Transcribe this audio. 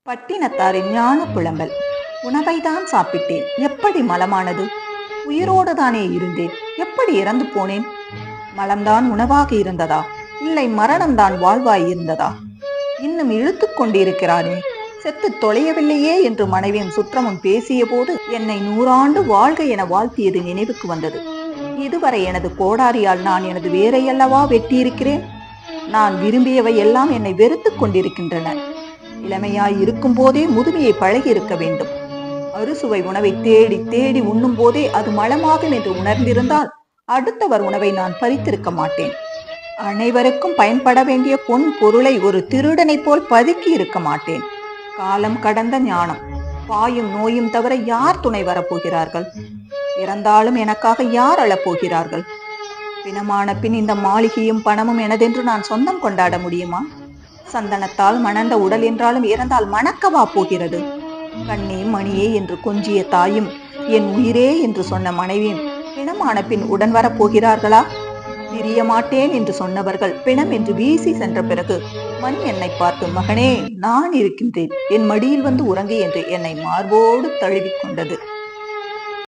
பட்டினத்தாரின் ஞான புலம்பல். உணவைதான் சாப்பிட்டேன், எப்படி மலமானது? உயிரோடு தானே இருந்தேன், எப்படி இறந்து போனேன்? மலம்தான் உணவாக இருந்ததா, இல்லை மரணம்தான் வாழ்வாய் இருந்ததா? இன்னும் இழுத்து கொண்டிருக்கிறானே, செத்து தொலையவில்லையே என்று மனைவியும் சுற்றமும் பேசிய போது என்னை 100 ஆண்டு வாழ்க என வாழ்த்தியது நினைவுக்கு வந்தது. இதுவரை எனது கோடாரியால் நான் எனது வேரையல்லவா வெட்டியிருக்கிறேன். நான் விரும்பியவை எல்லாம் என்னை வெறுத்து கொண்டிருக்கின்றன. இளமையாய் இருக்கும் போதே முதுமையை பழகி இருக்க வேண்டும். அறுசுவை உணவை தேடி தேடி உண்ணும் போதே அது மலமாகும் என்று உணர்ந்திருந்தால் அடுத்தவர் உணவை நான் பறித்திருக்க மாட்டேன். அனைவருக்கும் பயன்பட வேண்டிய பொன் பொருளை ஒரு திருடனை போல் பதுக்கி இருக்க மாட்டேன். காலம் கடந்த ஞானம். பாயும் நோயும் தவிர யார் துணை வரப்போகிறார்கள்? இறந்தாலும் எனக்காக யார் அழப்போகிறார்கள்? பிணமான பின் இந்த மாளிகையும் பணமும் எனதென்று நான் சொந்தம் கொண்டாட முடியுமா? சந்தனத்தால் மணந்த உடல் என்றாலும் இறந்தால் மணக்கவா போகிறது? கண்ணே மணியே என்று கொஞ்சிய தாயும் என் உயிரே என்று சொன்ன மனைவியும் பிணமான பின் உடன் வரப்போகிறார்களா? பிரிய மாட்டேன் என்று சொன்னவர்கள் பிணம் என்று வீசி சென்ற பிறகு மண் என்னை பார்த்து, மகனே நான் இருக்கின்றேன், என் மடியில் வந்து உறங்கு என்று என்னை மார்போடு தழுவிக் கொண்டது.